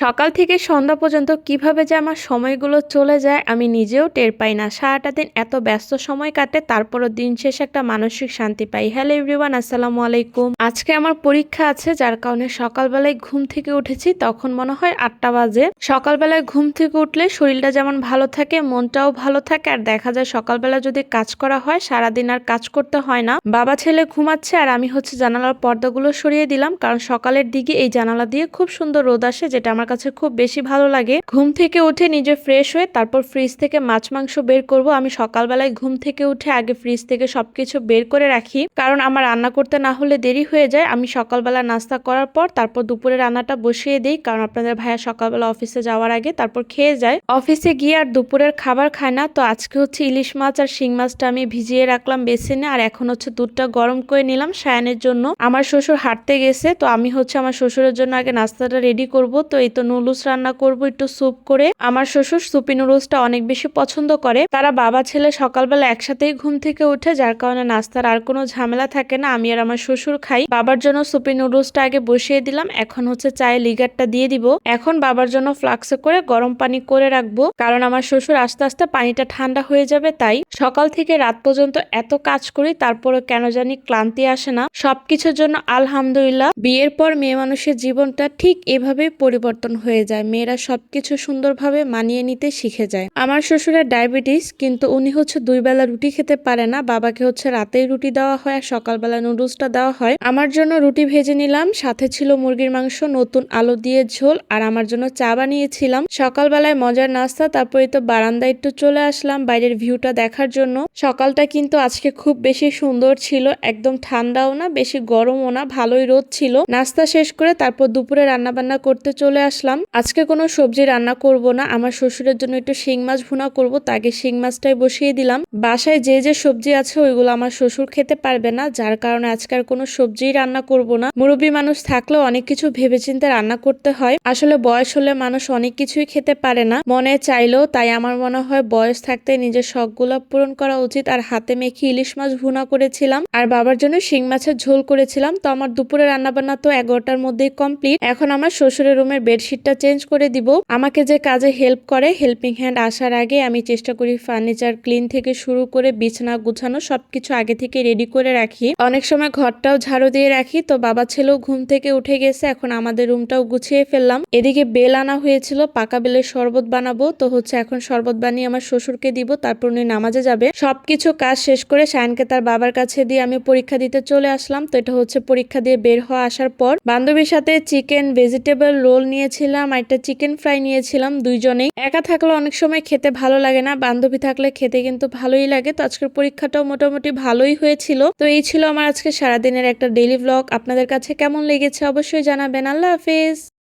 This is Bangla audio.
সকাল থেকে সন্ধ্যা পর্যন্ত কিভাবে যে আমার সময়গুলো চলে যায় আমি নিজেও টের পাই না। সারাটা দিন এত ব্যস্ত সময় কাটে, তারপরও দিন শেষে একটা মানসিক শান্তি পাই। হ্যালো এভরিওয়ান, আসসালামু আলাইকুম। আজকে আমার পরীক্ষা আছে, যার কারণে সকালবেলায় ঘুম থেকে উঠেছি, তখন মনে হয় 8টা বাজে। সকালবেলায় ঘুম থেকে উঠলে শরীরটা যেমন ভালো থাকে, মনটাও ভালো থাকে, আর দেখা যায় সকালবেলা যদি কাজ করা হয় সারাদিন আর কাজ করতে হয় না। বাবা ছেলে ঘুমাচ্ছে আর আমি জানালার পর্দাগুলো সরিয়ে দিলাম, কারণ সকালের দিকে এই জানালা দিয়ে খুব সুন্দর রোদ আসে, যেটা আমার কাছে খুব বেশি ভালো লাগে। ঘুম থেকে উঠে নিজে ফ্রেশ হয়ে তারপর ফ্রিজ থেকে মাছ মাংস বের করব। আমি সকালবেলায় ঘুম থেকে উঠে আগে ফ্রিজ থেকে সবকিছু বের করে রাখি, কারণ আমার রান্না করতে না হলে দেরি হয়ে যায়। আমি সকালবেলা নাস্তা করার পর তারপর দুপুরে রান্নাটা বসিয়ে দিই, কারণ আপনাদের ভাইয়া সকালবেলা অফিসে যাওয়ার আগে তারপর খেয়ে যায়। অফিসে গিয়ে আর দুপুরের খাবার খায় না। তো আজকে ইলিশ মাছ আর শিং মাছটা আমি ভিজিয়ে রাখলাম বেসিনে, আর এখন দুধটা গরম করে নিলাম সায়ানের জন্য। আমার শ্বশুর হাঁটতে গেছে, তো আমি আমার শ্বশুরের জন্য আগে নাস্তাটা রেডি করব। তো এই তো নুডলস রান্না করব একটু স্যুপ করে। আমার শ্বশুর সুপি নুডলসটা অনেক বেশি পছন্দ করে। তারা বাবা ছেলে সকালবেলা একসাথেই ঘুম থেকে উঠে, যার কারণে নাস্তার আর কোনো ঝামেলা থাকে না। আমি আর আমার শ্বশুর খাই। বাবার জন্য সুপি নুডলসটা আগে বসিয়ে দিলাম। এখন চায়ে লিগারটা দিয়ে দিব। এখন বাবার জন্য ফ্লাক্সে করে গরম পানি করে রাখবো, কারণ আমার শ্বশুর আস্তে আস্তে পানিটা ঠান্ডা হয়ে যাবে। তাই সকাল থেকে রাত পর্যন্ত এত কাজ করি, তারপরে কেন জানি ক্লান্তি আসে না। সবকিছুর জন্য আলহামদুলিল্লাহ। বিয়ের পর মেয়ে মানুষের জীবনটা ঠিক এভাবেই পরিবর্তন হয়ে যায়। মেয়েরা সবকিছু সুন্দরভাবে মানিয়ে নিতে শিখে যায়। আমার শ্বশুরের ডায়াবেটিস, কিন্তু উনি 2 বেলা রুটি খেতে পারে না। বাবাকে রাতেই রুটি দেওয়া হয় আর সকালবেলা নুডলসটা দেওয়া হয়। আমার জন্য রুটি ভেজে নিলাম, সাথে ছিল মুরগির মাংস, নতুন আলু দিয়ে ঝোল, আর আমার জন্য চা বানিয়েছিলাম। সকালবেলায় মজার নাস্তা। তারপরে তো বারান্দায় একটু চলে আসলাম বাইরের ভিউটা দেখার জন্য। সকালটা কিন্তু আজকে খুব বেশি সুন্দর ছিল, একদম ঠান্ডাও না বেশি গরমও না, ভালোই রোদ ছিল। নাস্তা শেষ করে তারপর দুপুরে রান্না বান্না করতে চলে আসলাম। আজকে কোনো সবজি রান্না করব না, আমার শ্বশুরের জন্য একটু শিং মাছ ভুনা করব, তাকে শিং মাছটাই বসিয়ে দিলাম। বাসায় যে যে সবজি আছে ওইগুলো আমার শ্বশুর খেতে পারবে না, যার কারণে আজকে আর কোনো সবজিই রান্না করব না। মুরব্বী মানুষ থাকলেও অনেক কিছু ভেবেচিন্তে রান্না করতে হয়। আসলে বয়স হলে মানুষ অনেক কিছুই খেতে পারে না মনে চাইলেও। তাই আমার মনে হয় বয়স থাকতে নিজের শখগুলো পূরণ করা উচিত। আর হাতে মেখে ইলিশ মাছ ভুনা করেছিলাম, আর বাবার জন্য শিং মাছের ঝোল করেছিলাম। তো আমার দুপুরে রান্না বান্না তো 11টার মধ্যেই কমপ্লিট। এখন আমার শ্বশুরের রুমের বেডশিটটা চেঞ্জ করে দিব। আমাকে যে কাজে হেল্প করে, হেল্পিং হ্যান্ড আসার আগে আমি চেষ্টা করি ফার্নিচার ক্লিন থেকে শুরু করে বিছানা গুছানো সবকিছু আগে থেকে রেডি করে রাখি। অনেক সময় ঘরটাও ঝাড়ু দিয়ে রাখি। তো বাবা ছেলেও ঘুম থেকে উঠে গেছে, এখন আমাদের রুমটাও গুছিয়ে ফেললাম। এদিকে বেল আনা হয়েছিল, পাকা বেলের শরবত বানাবো। তো এখন শরবত বানিয়ে আমার শ্বশুরকে দিব, তারপর উনি নামাজে যাবে। সবকিছু কাজ শেষ করে শায়নকে তার বাবার কাছে দিয়ে আমি পরীক্ষা দিতে চলে আসলাম। তো এটা পরীক্ষা দিয়ে বের হওয়া আসার পর বান্ধবীর সাথে চিকেন ভেজিটেবল রোল নিয়েছিলাম, আর একটা চিকেন ফ্রাই নিয়েছিলাম। দুইজনেই একা থাকলে অনেক সময় খেতে ভালো লাগে না, বান্ধবী থাকলে খেতে কিন্তু ভালোই লাগে। তো আজকের পরীক্ষাটাও মোটামুটি ভালোই হয়েছিল। তো এই ছিল আমার আজকে সারাদিনের একটা ডেইলি ব্লগ। আপনাদের কাছে কেমন লেগেছে অবশ্যই জানাবেন। আল্লাহ হাফেজ।